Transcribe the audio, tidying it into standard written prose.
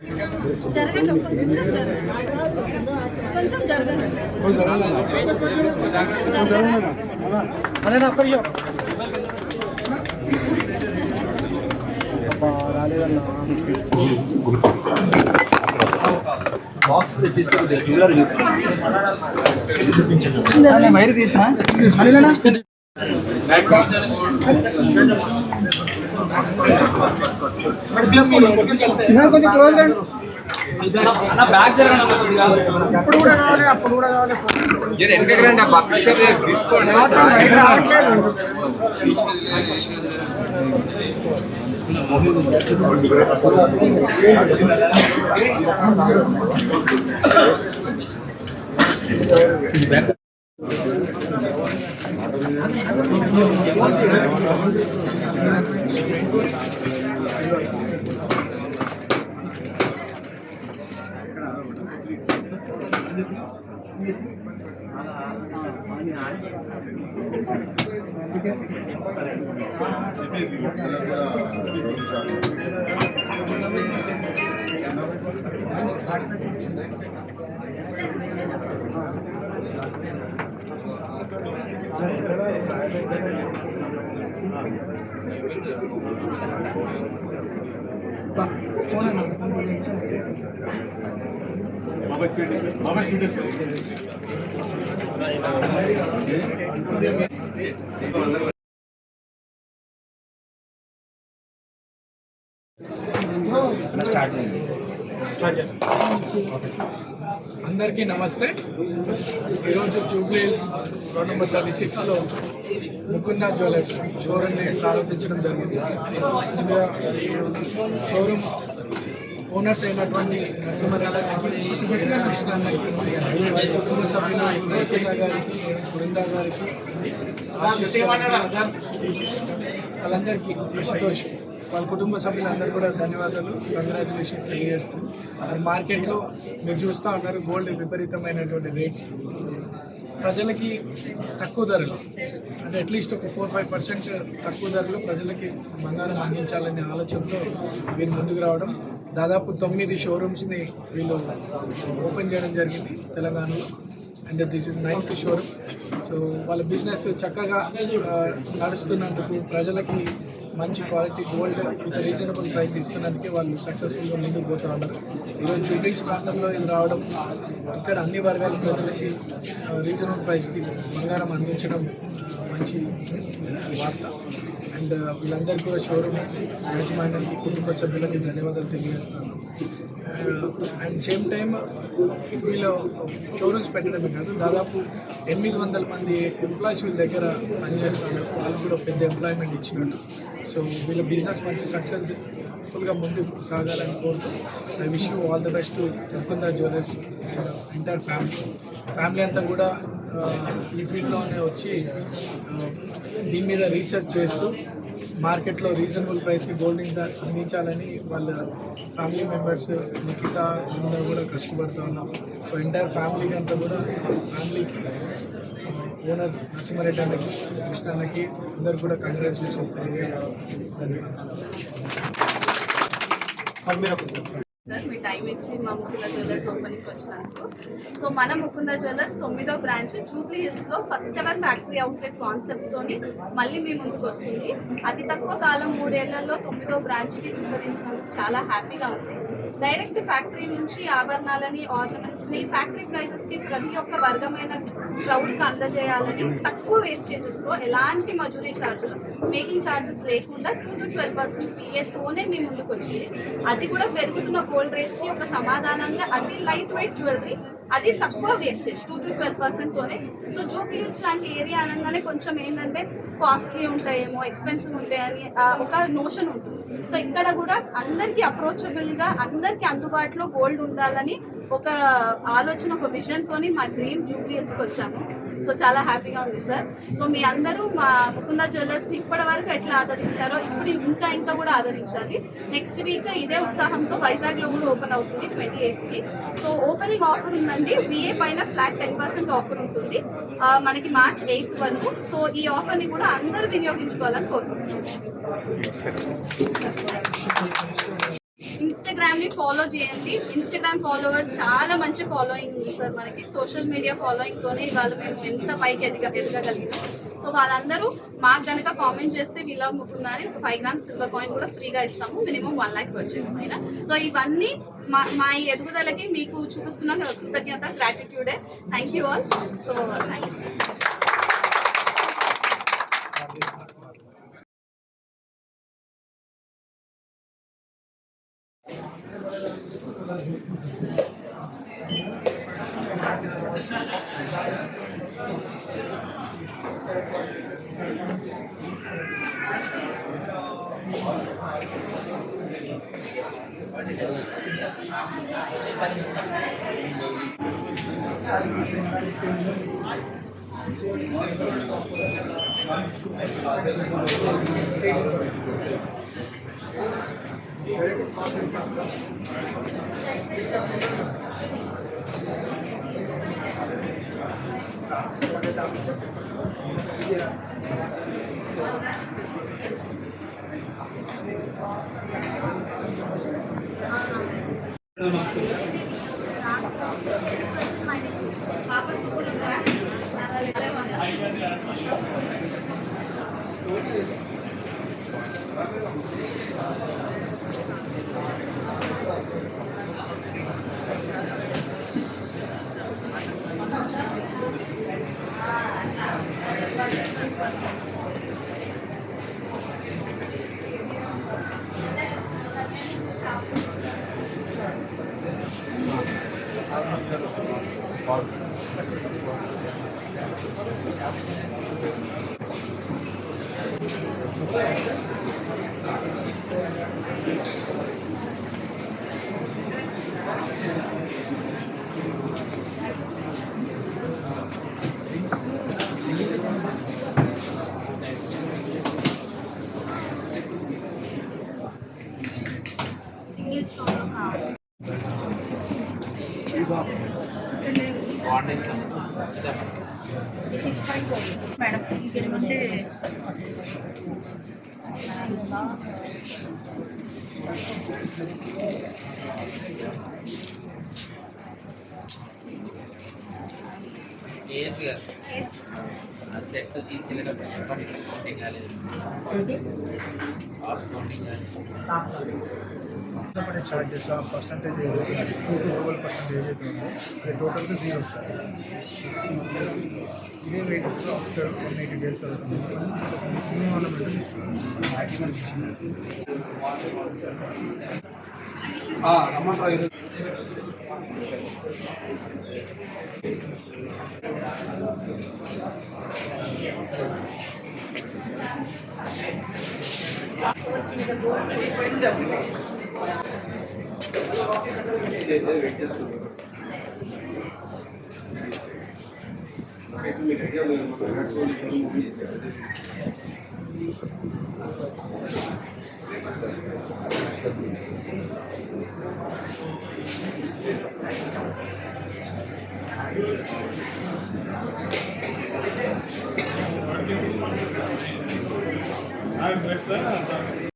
జరగండి, కొంచెం జరగండి. వైర్ తీసిన కొంచెం క్లోజ్ రండి. అప్పుడు కూడా కావాలి, అప్పుడు కూడా కావాలి. తీసుకోండి. అందరికీ నమస్తే. ఈరోజు జూబ్లీ హిల్స్ రోడ్ నెంబర్ 36లో ముకుందా జ్యువెలర్స్ షోరూమ్ని ప్రారంభించడం జరిగింది. షోరూమ్ ఓనర్స్ అయినటువంటి నరసింహారెడ్డికి, కృష్ణన్నకి, వారి కుటుంబ సభ్యులు ముకుందా గారికి, బృందా గారికి, ఆశీష్ వాళ్ళందరికీ, సంతోష్ వాళ్ళ కుటుంబ సభ్యులందరూ కూడా ధన్యవాదాలు, కంగ్రాచులేషన్స్ తెలియజేస్తాను. మరి మార్కెట్లో మీరు చూస్తూ ఉన్నారు, గోల్డ్ విపరీతమైనటువంటి రేట్స్, ప్రజలకి తక్కువ ధరలు అంటే అట్లీస్ట్ ఒక 4-5% తక్కువ ధరలు ప్రజలకి బంగారం అందించాలనే ఆలోచనతో వీళ్ళు ముందుకు రావడం. దాదాపు 9 షోరూమ్స్ని వీళ్ళు ఓపెన్ చేయడం జరిగింది తెలంగాణలో. And this is 9th showroom. So వాళ్ళ బిజినెస్ చక్కగా నడుస్తున్నందుకు, ప్రజలకి మంచి quality gold with reasonable price ఇస్తున్నందుకే వాళ్ళు సక్సెస్ఫుల్గా ముందుకు పోతూ ఉన్నారు. ఈరోజు జూబ్లీహిల్స్ ప్రాంతంలో ఇది రావడం, ఇక్కడ అన్ని వర్గాల ప్రజలకి రీజనబుల్ ప్రైస్కి బంగారం అందించడం మంచి వార్త. అండ్ వీళ్ళందరికీ కూడా షోరూమ్ యాజమాన్యానికి, కుటుంబ సభ్యులకి ధన్యవాదాలు తెలియజేస్తున్నాను. అండ్ సేమ్ టైమ్ వీళ్ళు షోరూమ్స్ పెట్టడమే కాదు, దాదాపు 800 మంది ఎంప్లాయీస్ వీళ్ళ దగ్గర పనిచేస్తున్నారు. వాళ్ళు కూడా పెద్ద ఎంప్లాయ్మెంట్ ఇచ్చినట్టు. సో వీళ్ళ బిజినెస్ మంచి సక్సెస్ఫుల్గా ముందుకు సాగాలని కోరుతూ I wish you all the best to Mukunda jewellers entire family అంతా కూడా ఈ ఫీల్డ్లోనే వచ్చి దీని మీద రీసెర్చ్ చేస్తూ మార్కెట్లో రీజనబుల్ ప్రైస్కి గోల్డ్ అందించాలని వాళ్ళ ఫ్యామిలీ మెంబర్స్ నిఖిత ముందు కూడా కష్టపడుతూ ఉన్నాం. సో ఎంటైర్ ఫ్యామిలీకి అంతా కూడా ఫ్యామిలీకి ఓనర్ నరసింహారెడ్డి అన్నకి, కృష్ణ అన్నకి అందరు కూడా కంగ్రాచులేషన్స్ తెలియజేస్తాం. ధన్యవాదాలు. మీ టైం ఇచ్చి మా ముకుందా జ్యువెలర్స్ ఓపెనింగ్కి వచ్చినందుకు. సో మన ముకుందా జ్యువెలర్స్ 9వ బ్రాంచ్ జూబ్లీ హిల్స్లో ఫస్ట్ ఎవర్ ఫ్యాక్టరీ అవుట్లెట్ కాన్సెప్ట్తోని మళ్ళీ మీ ముందుకు వస్తుంది. అతి తక్కువ కాలం 3 ఏళ్లలో 9వ బ్రాంచ్కి విస్తరించినందుకు చాలా హ్యాపీగా ఉంది. డైరెక్ట్ ఫ్యాక్టరీ నుంచి ఆభరణాలని, ఆర్నమెంట్స్ని ఫ్యాక్టరీ ప్రైజెస్కి ప్రతి ఒక్క వర్గమైన క్రౌడ్కి అందజేయాలని తక్కువ వేస్టేజెస్తో, ఎలాంటి మజూరీ ఛార్జెస్, మేకింగ్ ఛార్జెస్ లేకుండా 2-12% PAతోనే మీ ముందుకు వచ్చింది. అది కూడా పెరుగుతున్న గోల్డ్ రేట్స్కి ఒక సమాధానంగా అతి లైట్ వెయిట్ జ్యువెలరీ, అది తక్కువ వేస్టేజ్ 2-12%తోనే. సో జూబ్లీ హిల్స్ లాంటి ఏరియా అనగానే కొంచెం ఏంటంటే కాస్ట్లీ ఉంటాయేమో, ఎక్స్పెన్సివ్ ఉంటాయని ఒక నోషన్ ఉంటుంది. సో ఇక్కడ కూడా అందరికీ అప్రోచబుల్గా, అందరికీ అందుబాటులో గోల్డ్ ఉండాలని ఒక ఆలోచన, ఒక విజన్తోని మా డ్రీమ్ జూబ్లీ హిల్స్కి వచ్చాము. సో చాలా హ్యాపీగా ఉంది సార్. సో మీ అందరూ మా ముకుందా జ్యువెలర్స్ని ఇప్పటి వరకు ఎట్లా ఆదరించారో ఇప్పుడు ఇంకా కూడా ఆదరించాలి. నెక్స్ట్ వీక్ ఇదే ఉత్సాహంతో వైజాగ్లో కూడా ఓపెన్ అవుతుంది 28కి. సో ఓపెనింగ్ ఆఫర్ ఉందండి. VA పైన ఫ్లాట్ 10% ఆఫర్ ఉంటుంది మనకి March 8th వరకు. సో ఈ ఆఫర్ని కూడా అందరూ వినియోగించుకోవాలని కోరుకుంటున్నాం. ఇన్స్టాగ్రామ్ని ఫాలో చేయండి. ఇన్స్టాగ్రామ్ ఫాలోవర్స్ చాలా మంచి ఫాలోయింగ్ ఉంది సార్ మనకి. సోషల్ మీడియా ఫాలోయింగ్తోనే ఇవాళ మేము ఎంత పైకి ఎదగగలిగినాం. సో వాళ్ళందరూ మాకు కనుక కామెంట్ చేస్తే వీళ్ళ ముకుందా అని ఒక 5 grams సిల్వర్ కాయిన్ కూడా ఫ్రీగా ఇస్తాము, మినిమం 1 lakh పర్చేస్ పైన. సో ఇవన్నీ మా ఈ ఎదుగుదలకి మీకు చూపిస్తున్న కృతజ్ఞత, గ్రాటిట్యూడే. Thank you all. So thank you. Single stone ఇది 6.4 మేడం. ఇంకేమంటే సెట్ తీసుకెళ్ళేటప్పుడు కౌంటింగ్ కాలేదు. పడే ఛార్జెస్ ఆ పర్సంటేజ్ 2 to 12% ఏదైతే ఉందో అది టోటల్గా 0 సార్. ఇదే వెయిట్ ఆఫ్టర్ 180 days తర్వాత రమ్మంటారు.